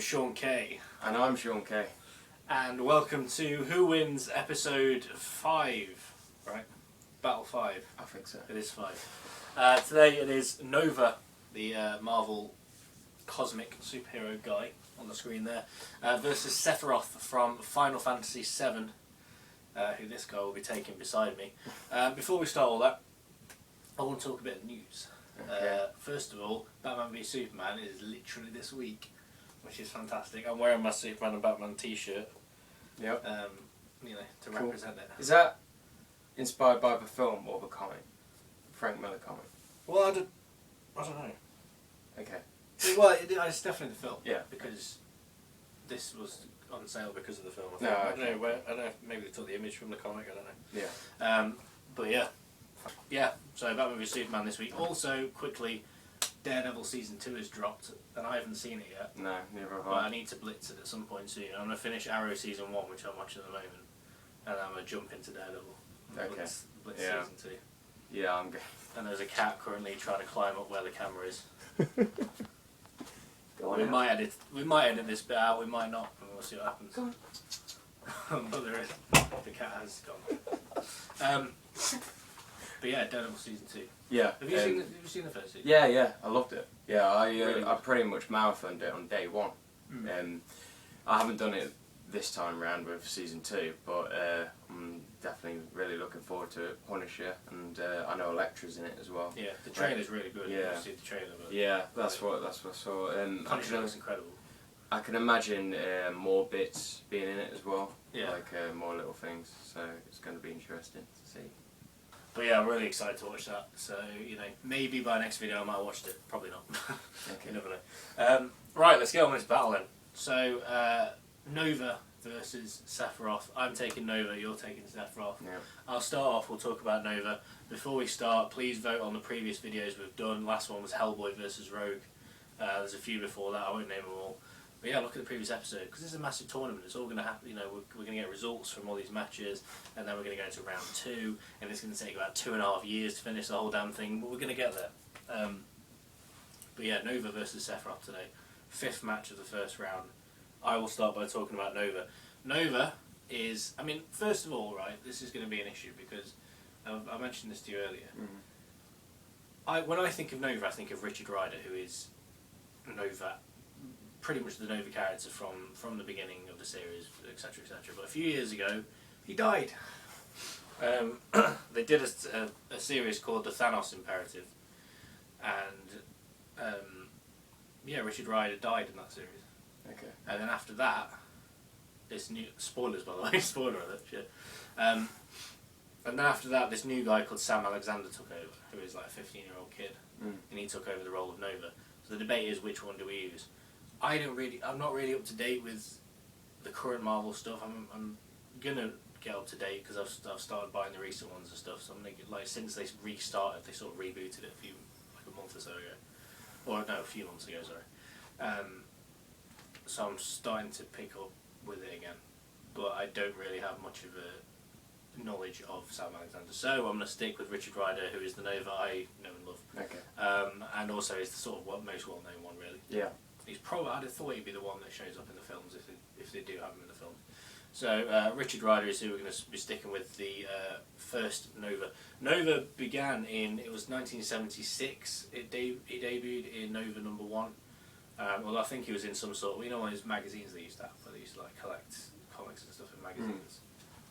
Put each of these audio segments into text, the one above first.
Sean Kay. And I'm Sean Kay. And welcome to Who Wins episode 5, right? Battle 5. I think so. It is 5. Today it is Nova, the Marvel cosmic superhero guy on the screen there, versus Sephiroth from Final Fantasy VII, who this guy will be taking beside me. Before we start all that, I want to talk a bit of news. Okay. First of all, Batman v Superman is literally this week, which is fantastic. I'm wearing my Superman and Batman t-shirt. Yep. To represent it. Is that inspired by the film or the comic? Frank Miller comic? Well, I don't know. Okay. Well, it's definitely the film. Yeah. Because this was on sale because of the film. No, I don't know if maybe they took the image from the comic. I don't know. Yeah. But yeah. So Batman v Superman this week. Also, quickly, Daredevil season 2 has dropped, and I haven't seen it yet. No, neither have But I. I need to blitz it at some point soon. I'm gonna finish Arrow season 1, which I'm watching at the moment, and then I'm gonna jump into Daredevil. Okay. Blitz Yeah. season 2. Yeah, I'm good. And there's a cat currently trying to climb up where the camera is. Go on We now. might edit this bit out. We might not. And we'll see what happens. Go on. But there is. The cat has gone. But yeah, Daredevil season 2. Yeah. Have you seen the first season? Yeah, I loved it. Yeah, Really I good. pretty much marathoned it on day one. Mm. I haven't done it this time round with season 2, but I'm definitely really looking forward to it. Punisher, and I know Elektra's in it as well. Yeah, the trailer's really good. Yeah. You see the trailer. But Yeah, that's what I saw. Punisher looks incredible. I can imagine more bits being in it as well. Yeah. Like more little things. So it's going to be interesting to see. But yeah, I'm really excited to watch that. So, maybe by next video I might have watched it. Probably not. Okay. You never know. Right, let's get on with this battle then. So, Nova versus Sephiroth. I'm taking Nova, you're taking Sephiroth. Yeah. I'll start off, we'll talk about Nova. Before we start, please vote on the previous videos we've done. Last one was Hellboy versus Rogue. There's a few before that, I won't name them all. But yeah, look at the previous episode, because this is a massive tournament. It's all going to happen, we're going to get results from all these matches, and then we're going to go into round 2, and it's going to take about 2.5 years to finish the whole damn thing, but we're going to get there. But yeah, Nova versus Sephiroth today. 5th match of the first round. I will start by talking about Nova. Nova is, first of all, right, this is going to be an issue, because I mentioned this to you earlier. Mm-hmm. When I think of Nova, I think of Richard Rider, who is Nova, pretty much the Nova character from the beginning of the series, etc., etc. But a few years ago, he died. They did a series called the Thanos Imperative, and Richard Rider died in that series. Okay. And then after that, this new spoilers, by the way, spoiler alert, shit. And then after that, this new guy called Sam Alexander took over, who is like a 15-year-old kid, and he took over the role of Nova. So the debate is, which one do we use? I'm not really up to date with the current Marvel stuff. I'm gonna get up to date because I've started buying the recent ones and stuff. So I'm gonna, since they restarted, they sort of rebooted it a month or so ago, or no, a few months ago, sorry. So I'm starting to pick up with it again, but I don't really have much of a knowledge of Sam Alexander. So I'm gonna stick with Richard Rider, who is the Nova I know and love. Okay. And also is the sort of most well-known one, really. Yeah. He's probably, I'd have thought he'd be the one that shows up in the films if they do have him in the film. So Richard Rider is who we're going to be sticking with, the first Nova. Nova began it was 1976. He debuted in Nova #1. Well, I think he was in some sort of, one of those magazines they used to have, where they used to collect comics and stuff in magazines.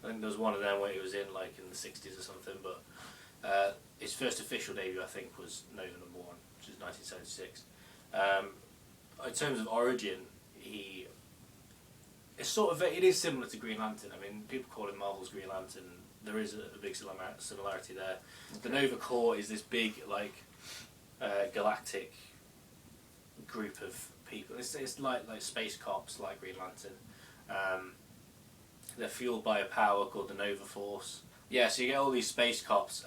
I think there was one of them where he was in in the 60s or something, but his first official debut, I think, was Nova #1, which is 1976. In terms of origin, it is similar to Green Lantern. People call him Marvel's Green Lantern. There is a big similarity there. Okay. The Nova Corps is this big, galactic group of people. It's like space cops, like Green Lantern. They're fueled by a power called the Nova Force. Yeah, so you get all these space cops.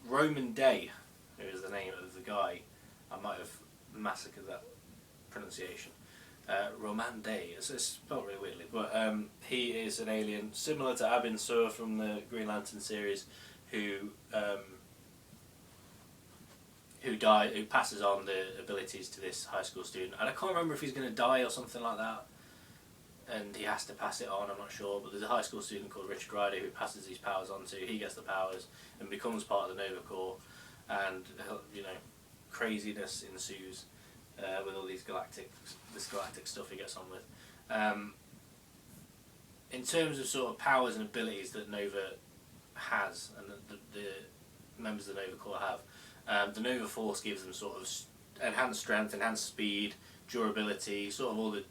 Roman Day, who is the name of the guy. I might have massacred that pronunciation. Roman Day, it's spelled really weirdly, but he is an alien similar to Abin Sur from the Green Lantern series, who who passes on the abilities to this high school student, and I can't remember if he's going to die or something like that, and he has to pass it on. I'm not sure, but there's a high school student called Richard Rider who passes these powers on to. He gets the powers and becomes part of the Nova Corps, and craziness ensues with all this galactic stuff he gets on with. In terms of sort of powers and abilities that Nova has, and the members of the Nova Corps have, the Nova Force gives them sort of enhanced strength, enhanced speed, durability, sort of all the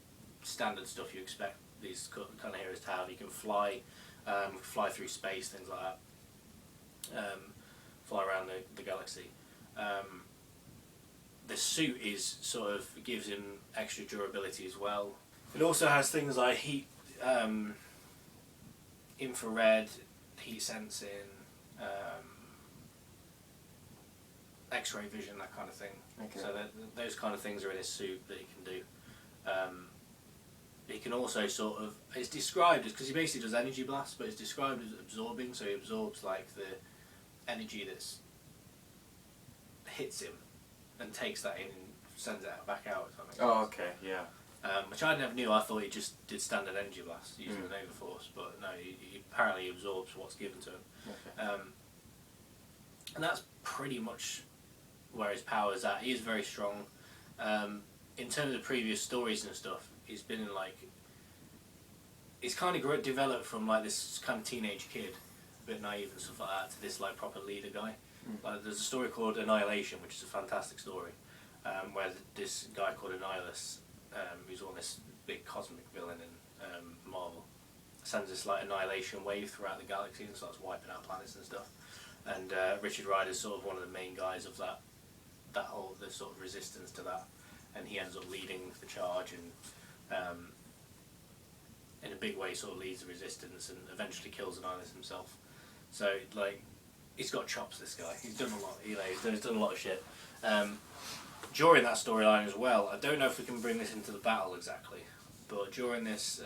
standard stuff you expect these kind of heroes to have. You can fly through space, things like that, fly around the galaxy. The suit is sort of gives him extra durability as well. It also has things like heat, infrared, heat sensing, X-ray vision, that kind of thing. Okay. So those kind of things are in his suit that he can do. He can also sort of, it's described as, because he basically does energy blasts, but it's described as absorbing, so he absorbs like the energy that's hits him and takes that in and sends it back out, if that makes sense. Oh, okay, yeah. Which I never knew. I thought he just did standard energy blasts using the Nova Force, but no, he apparently absorbs what's given to him. Okay. And that's pretty much where his power's at. He is very strong. In terms of previous stories and stuff, he's been in like... He's kind of developed from like this kind of teenage kid, a bit naive and stuff like that, to this like proper leader guy. Like, there's a story called Annihilation, which is a fantastic story, where this guy called Annihilus, who's on this big cosmic villain in Marvel, sends this like annihilation wave throughout the galaxy and starts wiping out planets and stuff. And Richard Rider's sort of one of the main guys of the sort of resistance to that, and he ends up leading the charge and in a big way sort of leads the resistance and eventually kills Annihilus himself. So like, he's got chops, this guy. He's done a lot. He's done a lot of shit. During that storyline as well, I don't know if we can bring this into the battle exactly, but during this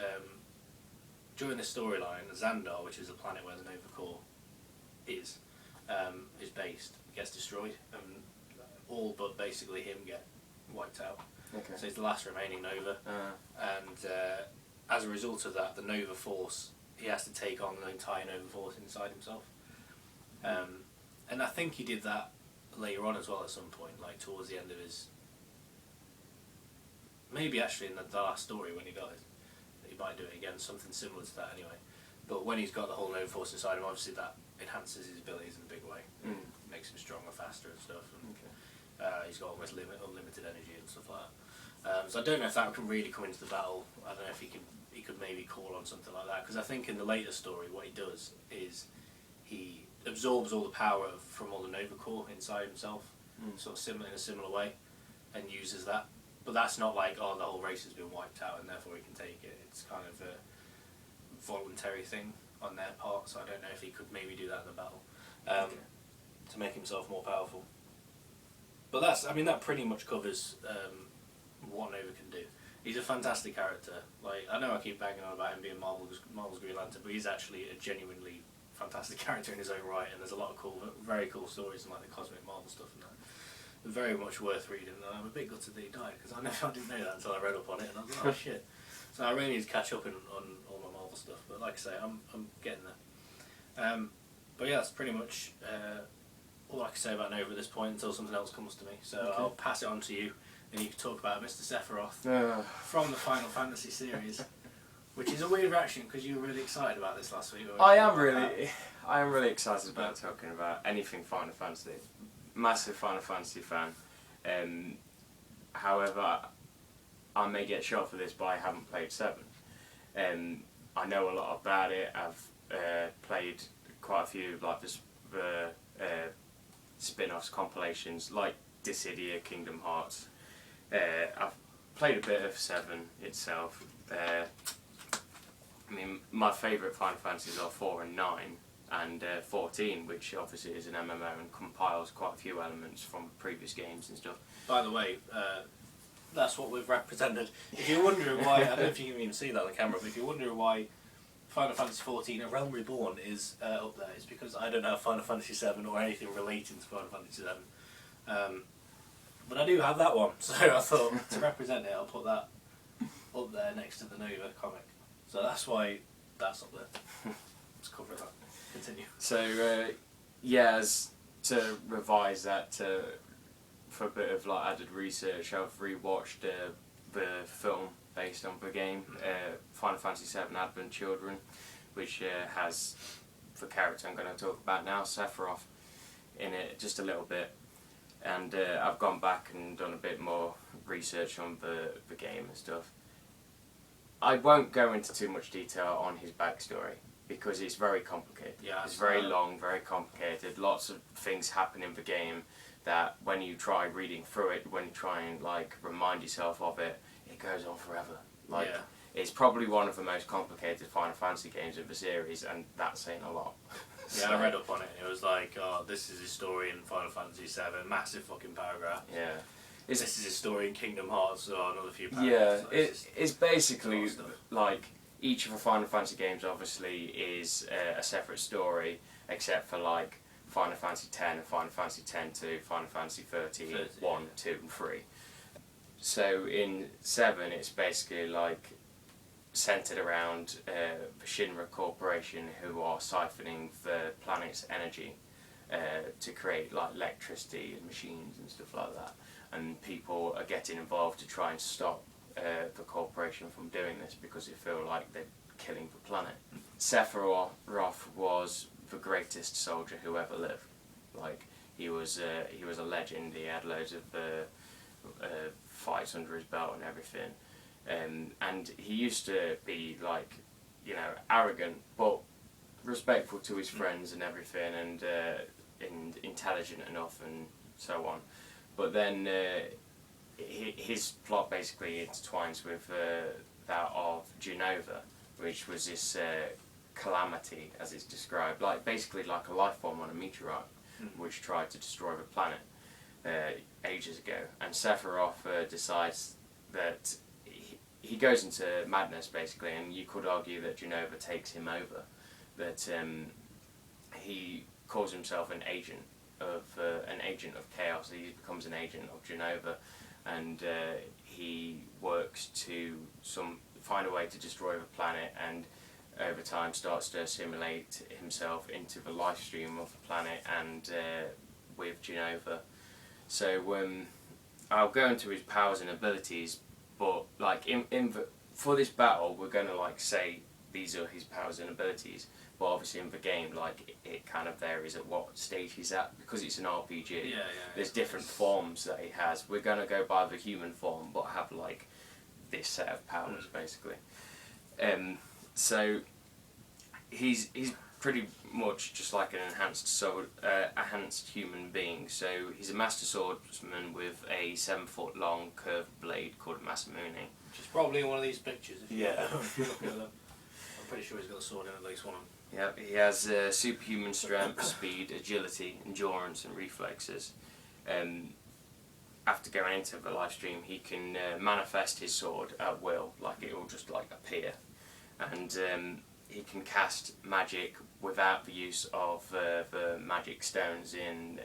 storyline, Xandar, which is the planet where the Nova Corps is based, gets destroyed, and all but basically him get wiped out. Okay. So he's the last remaining Nova, and as a result of that, the Nova Force, he has to take on the entire Nova Force inside himself. And I think he did that later on as well at some point, like towards the end of his... Maybe actually in the last story when he dies. He might do it again, something similar to that anyway. But when he's got the whole Nova Force inside him, obviously that enhances his abilities in a big way. Makes him stronger, faster and stuff. And, he's got almost unlimited energy and stuff like that. So I don't know if that can really come into the battle. I don't know if he could maybe call on something like that. Because I think in the later story what he does is he absorbs all the power from all the Nova Corps inside himself, sort of in a similar way, and uses that. But that's not like, oh, the whole race has been wiped out and therefore he can take it. It's kind of a voluntary thing on their part, so I don't know if he could maybe do that in the battle to make himself more powerful. But that pretty much covers what Nova can do. He's a fantastic character. Like, I know I keep banging on about him being Marvel's Green Lantern, but he's actually a genuinely fantastic character in his own right, and there's a lot of very cool stories and like the cosmic Marvel stuff and that. Very much worth reading. I'm a bit gutted that he died because I didn't know that until I read up on it, and I was like, oh shit. So I really need to catch up on all my Marvel stuff. But like I say, I'm getting there. But yeah, that's pretty much all I can say about Nova at this point until something else comes to me. So okay. I'll pass it on to you, and you can talk about Mr. Sephiroth from the Final Fantasy series. Which is a weird reaction because you were really excited about this last week. I am really excited about talking about anything Final Fantasy. Massive Final Fantasy fan. However, I may get shot for this, but I haven't played 7. I know a lot about it. I've played quite a few like the spin-offs, compilations, like Dissidia, Kingdom Hearts. I've played a bit of 7 itself. I mean, my favourite Final Fantasies are 4 and 9, and 14, which obviously is an MMO and compiles quite a few elements from previous games and stuff. By the way, that's what we've represented. If you're wondering why, I don't know if you can even see that on the camera, but if you're wondering why Final Fantasy XIV, A Realm Reborn is up there, it's because I don't have Final Fantasy VII or anything relating to Final Fantasy VII. But I do have that one, so I thought to represent it, I'll put that up there next to the Nova comic. So that's why that's up there. Let's cover that. Continue. So, as to revise that for a bit of like added research, I've rewatched the film based on the game, Final Fantasy VII Advent Children, which has the character I'm going to talk about now, Sephiroth, in it just a little bit. And I've gone back and done a bit more research on the game and stuff. I won't go into too much detail on his backstory because it's very complicated. Yeah, it's very long, very complicated. Lots of things happen in the game that when you try reading through it, when you try and like remind yourself of it, it goes on forever. Like it's probably one of the most complicated Final Fantasy games of the series, and that's saying a lot. Yeah, I read up on it. It was like, oh, this is his story in Final Fantasy VII, massive fucking paragraph. Yeah. This is his story in Kingdom Hearts, another few paragraphs. Yeah, it's basically like each of the Final Fantasy games obviously is a separate story, except for like Final Fantasy X and Final Fantasy X-2, Final Fantasy 13, 1, 2 and 3. So in 7 it's basically like centred around the Shinra Corporation, who are siphoning the planet's energy to create like electricity and machines and stuff like that. And people are getting involved to try and stop the corporation from doing this because they feel like they're killing the planet. Sephiroth was the greatest soldier who ever lived. Like he was a legend. He had loads of fights under his belt and everything. And he used to be like, arrogant but respectful to his friends and everything, and intelligent enough and so on. But then his plot basically intertwines with that of Genova, which was this calamity, as it's described, like basically like a life form on a meteorite, which tried to destroy the planet ages ago. And Sephiroth decides that he goes into madness basically, and you could argue that Genova takes him over. That he calls himself an agent of chaos. He becomes an agent of Genova, and he works to find a way to destroy the planet, and over time starts to assimilate himself into the life stream of the planet and with Genova. So I'll go into his powers and abilities, but like for this battle we're going to like say these are his powers and abilities. But obviously in the game, like, it kind of varies at what stage he's at, because it's an RPG. There's different forms that he has. We're going to go by the human form, but have, like, this set of powers, basically. So, he's pretty much just like an enhanced human being. So, he's a master swordsman with a 7-foot long curved blade called a Masamune. Which is probably in one of these pictures, if you look at them. I'm pretty sure he's got a sword in at least one of them. Yep, he has superhuman strength, speed, agility, endurance and reflexes. After going into the live stream, he can manifest his sword at will, like it will just like appear. And he can cast magic without the use of the magic stones in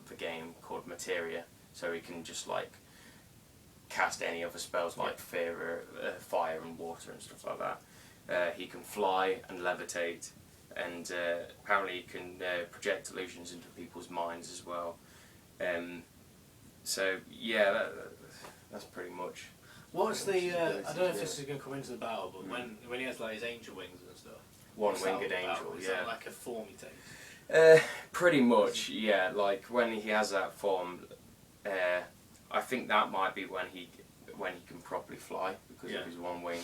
the game called materia. So he can just like cast any other spells like fear, fire and water and stuff like that. He can fly and levitate, and apparently he can project illusions into people's minds as well. So yeah, that's pretty much. What's the? I don't know if this is going to come into the battle, but when he has like his angel wings and stuff. One-winged angel, Is that like a form he takes? Pretty much, yeah. Like when he has that form, I think that might be when he can properly fly because of his one wing.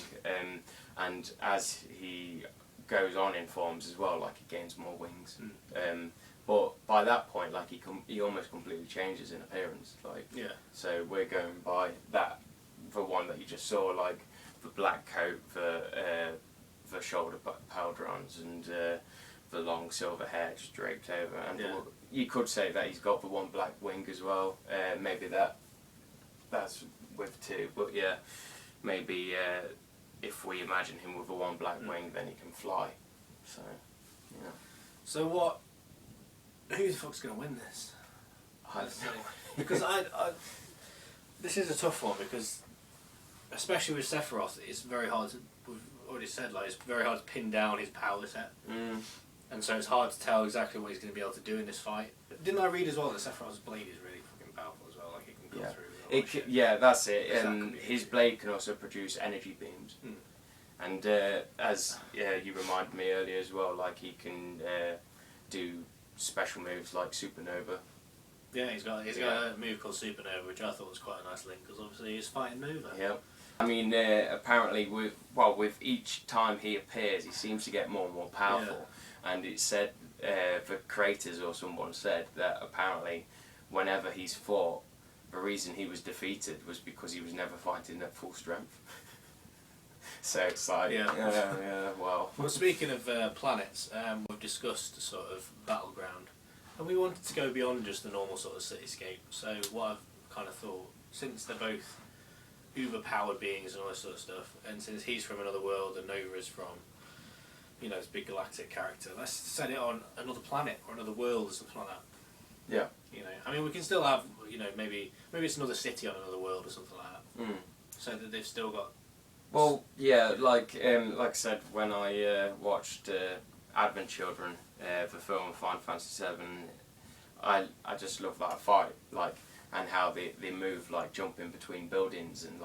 And as he goes on in forms as well, like he gains more wings. But by that point, like he almost completely changes in appearance. Like so we're going by that, the one that you just saw, like the black coat, the shoulder pauldrons, and the long silver hair just draped over. And you could say that he's got the one black wing as well. Maybe that's with two, but yeah, maybe. If we imagine him with a one black wing, then he can fly. So, yeah. So what? Who the fuck's gonna win this? Because this is a tough one because, especially with Sephiroth, it's very hard to. We've already said like it's very hard to pin down his power set, and so it's hard to tell exactly what he's going to be able to do in this fight. Didn't I read as well that Sephiroth's blade is really fucking powerful as well? Like it can go through. That's it. His blade can also produce energy beams, and as you reminded me earlier as well, like he can do special moves like Supernova. Yeah, he's got a move called Supernova, which I thought was quite a nice link because obviously he's fighting Nova. Yeah. I mean, apparently, with each time he appears, he seems to get more and more powerful. Yeah. And it said, the creators or someone said that apparently, whenever he's fought, the reason he was defeated was because he was never fighting at full strength. So it's like, well. Well, speaking of planets, we've discussed sort of Battleground, and we wanted to go beyond just the normal sort of cityscape. So what I've kind of thought, since they're both uber-powered beings and all this sort of stuff, and since he's from another world and Nova is from, this big galactic character, let's set it on another planet or another world or something like that. Yeah. I mean, we can still have, maybe it's another city on another world or something like that. So that they've still got. Well, yeah, like I said, when I watched Advent Children, the film Final Fantasy VII, I just love that fight, and how they move, like jumping between buildings and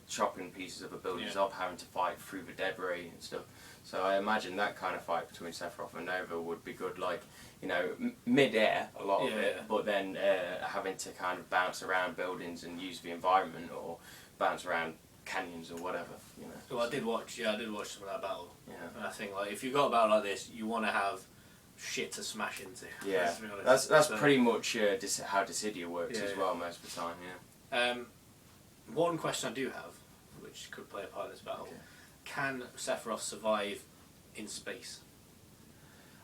chopping pieces of the buildings up, having to fight through the debris and stuff. So I imagine that kind of fight between Sephiroth and Nova would be good, mid-air a lot of it, but then having to kind of bounce around buildings and use the environment or bounce around canyons or whatever. Well, I did watch some of that battle. Yeah. And I think if you've got a battle like this, you want to have shit to smash into. Yeah, that's pretty much how Dissidia works as well most of the time. Yeah. One question I do have, which could play a part in this battle, can Sephiroth survive in space?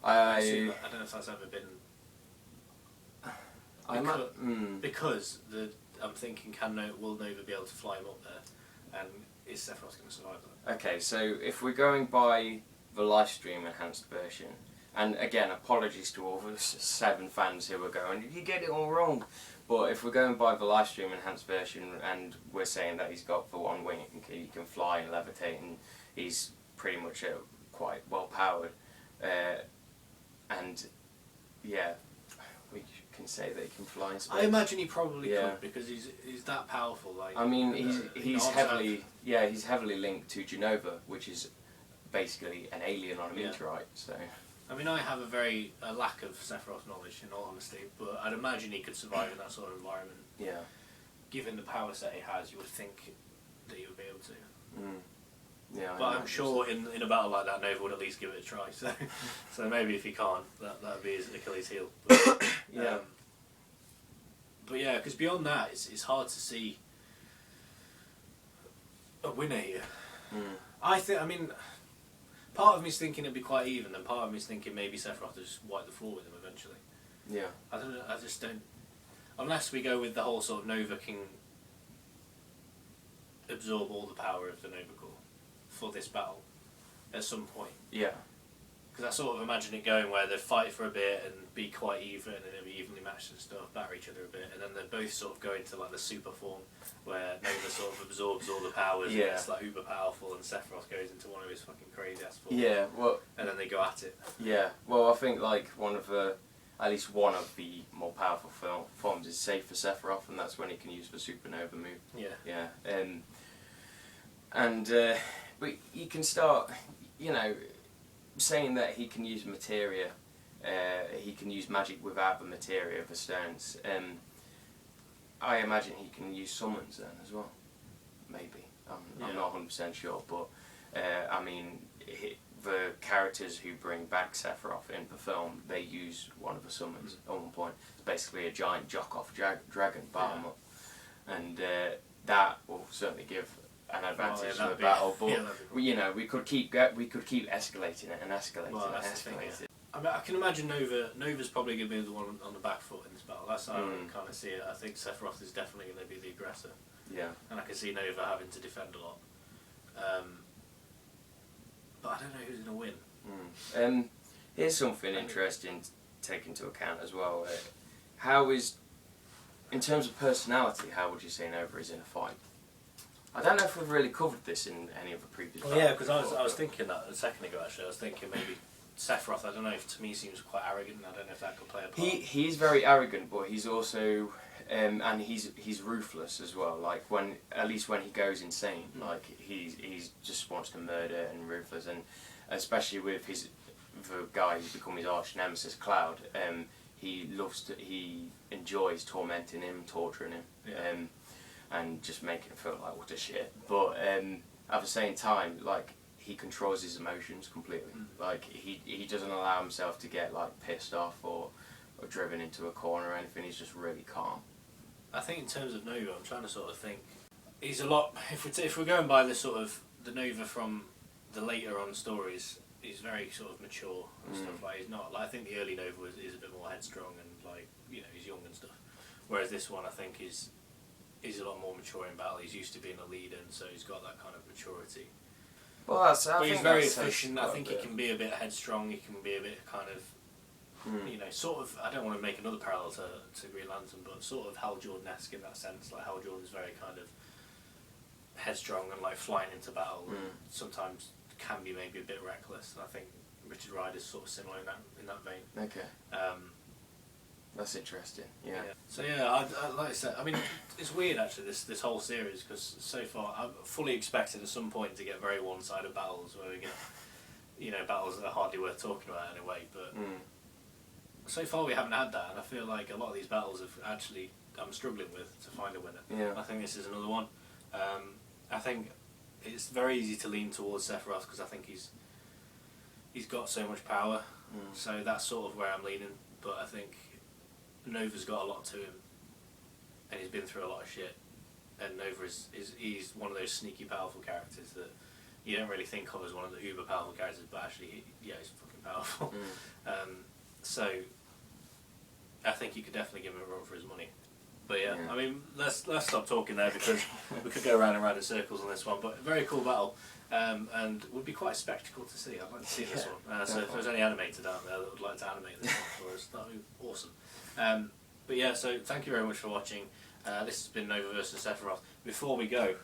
I don't know if that's ever been. Because I'm thinking, will Nova be able to fly him up there, and is Sephiroth going to survive that? Okay, so if we're going by the live stream enhanced version. And again, apologies to all the 7 fans who are going, you get it all wrong. But if we're going by the live stream enhanced version and we're saying that he's got the one wing, he can fly and levitate, and he's pretty much quite well powered. And yeah, we can say that he can fly in space. I imagine he probably could because he's that powerful. I mean, he's heavily linked to Genova, which is basically an alien on a meteorite. So. I mean, I have a lack of Sephiroth knowledge, in all honesty, but I'd imagine he could survive in that sort of environment. Yeah. Given the power set he has, you would think that he would be able to. Yeah. But I'm sure in a battle like that, Nova would at least give it a try. So maybe if he can't, that would be his Achilles heel. But, but yeah, because beyond that, it's hard to see a winner here. I mean. Part of me's thinking it'd be quite even, and part of me's thinking maybe Sephiroth will just wipe the floor with him eventually. Yeah. I don't know, I just don't. Unless we go with the whole sort of Nova can absorb all the power of the Nova Core for this battle at some point. Yeah. Because I sort of imagine it going where they fight for a bit and be quite even, and it'll be evenly matched and stuff, batter each other a bit, and then they both sort of go into the super form where Nova sort of absorbs all the powers and it's uber powerful, and Sephiroth goes into one of his fucking crazy ass forms. Yeah, well. And then they go at it. Yeah, well, I think at least one of the more powerful forms is safe for Sephiroth, and that's when he can use the Supernova move. Yeah. Yeah. But you can start, saying that he can use materia, he can use magic without the materia of the stones. I imagine he can use summons then as well. Maybe. I'm not 100% sure, but I mean, the characters who bring back Sephiroth in the film, they use one of the summons at one point. It's basically a giant Jock-off dragon, Bahamut. And that will certainly give an advantage to the battle, but we could keep escalating it and escalating it and escalating it. I mean, I can imagine Nova's probably going to be the one on the back foot in this battle. That's how I kind of see it. I think Sephiroth is definitely going to be the aggressor. Yeah. And I can see Nova having to defend a lot. But I don't know who's going to win. Here's something interesting to take into account as well. How is in terms of personality, how would you say Nova is in a fight? I don't know if we've really covered this in any of the previous. Well, yeah, because I was thinking that a second ago. Actually, I was thinking maybe Sephiroth. I don't know if to me seems quite arrogant. I don't know if that could play a part. He's very arrogant, but he's also and he's ruthless as well. Like at least when he goes insane, like he's just wants to murder and ruthless, and especially with the guy who's become his arch nemesis, Cloud. He enjoys tormenting him, torturing him. Yeah. And just making him feel like what a shit. But at the same time, like he controls his emotions completely. Like he doesn't allow himself to get like pissed off or driven into a corner or anything. He's just really calm. I think in terms of Nova, I'm trying to sort of think. He's a lot. If we're going by the sort of the Nova from the later on stories, he's very sort of mature and stuff. Like he's not. Like, I think the early Nova is a bit more headstrong and like he's young and stuff. Whereas this one, I think he's a lot more mature in battle. He's used to being a leader, and so he's got that kind of maturity. Well, but he's very efficient. I think he can be a bit headstrong. He can be a bit kind of, sort of. I don't want to make another parallel to Green Lantern, but sort of Hal Jordan-esque in that sense. Like Hal Jordan's very kind of headstrong and like flying into battle. And sometimes can be maybe a bit reckless. And I think Richard Rider's sort of similar in that vein. Okay. That's interesting. Yeah. So yeah, I like I said, I mean, it's weird actually this whole series because so far I've fully expected at some point to get very one-sided battles where we get, battles that are hardly worth talking about anyway. But so far we haven't had that, and I feel like a lot of these battles I'm struggling with to find a winner. Yeah. I think this is another one. I think it's very easy to lean towards Sephiroth because I think he's got so much power. So that's sort of where I'm leaning. But I think Nova's got a lot to him, and he's been through a lot of shit. And Nova he's one of those sneaky powerful characters that you don't really think of as one of the uber powerful characters, but actually, he's fucking powerful. So I think you could definitely give him a run for his money. But yeah, I mean, let's stop talking there because we could go round and round in circles on this one. But a very cool battle, and would be quite a spectacle to see. I'd like to see this one. So if there's any animators out there that would like to animate this one for us, that would be awesome. But yeah, so thank you very much for watching. This has been Nova vs Sephiroth. Before we go,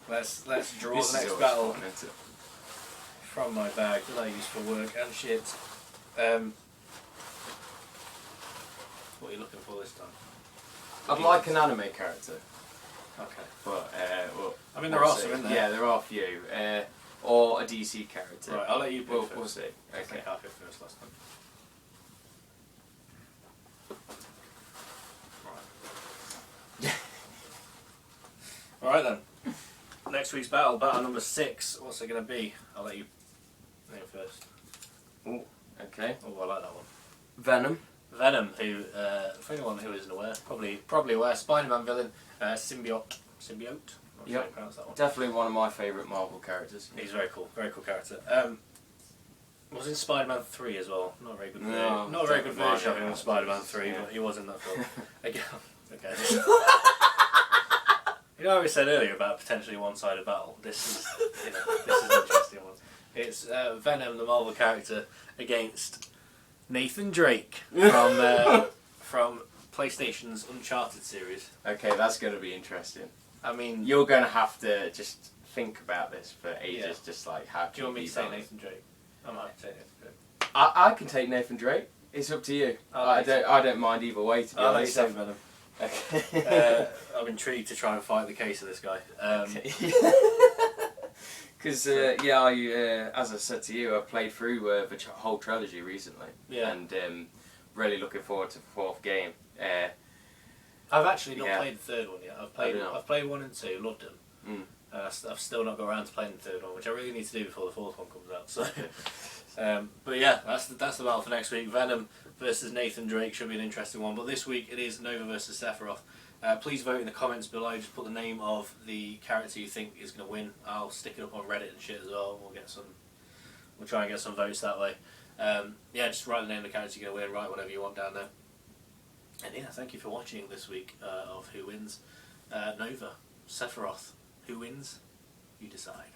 let's draw the next battle from my bag that I use for work and shit. What are you looking for this time? I'd like an anime character. Okay. But I mean, there are some, isn't there? Yeah, there are a few. Or a DC character. Right, I'll let you pick first. We'll see. I think I picked first last time. Alright then. Next week's battle number 6. What's it going to be? I'll let you name first. Ooh, okay. Oh, I like that one. Venom, who, for anyone who isn't aware, probably aware, Spider-Man villain, Symbiote. Not sure how you pronounce that one. Definitely one of my favourite Marvel characters. He's very cool character. Was in Spider-Man 3 as well. Not a very good not a very good version of him in Spider-Man 3, but he was in that film. Again, okay. You know what we said earlier about potentially one-sided battle? This is an interesting one. It's Venom, the Marvel character, against Nathan Drake from PlayStation's Uncharted series. Okay, that's going to be interesting. I mean, you're going to have to just think about this for ages, just like how. Do you want me to say Nathan Drake? I might say Nathan Drake. I can take Nathan Drake. It's up to you. I don't mind either way, to be honest. I'll let you say Venom. Okay. I'm intrigued to try and fight the case of this guy. Because as I said to you, I played through the whole trilogy recently, and really looking forward to the 4th game. I've actually not played the 3rd one yet. I've played 1 and 2, loved them. I've still not got around to playing the 3rd one, which I really need to do before the 4th one comes out. So, but yeah, that's the battle for next week. Venom versus Nathan Drake should be an interesting one. But this week it is Nova versus Sephiroth. Please vote in the comments below. Just put the name of the character you think is going to win. I'll stick it up on Reddit and shit as well. We'll try and get some votes that way. Just write the name of the character you're going to win. Write whatever you want down there. And yeah, thank you for watching this week of Who Wins. Nova, Sephiroth. Who wins? You decide.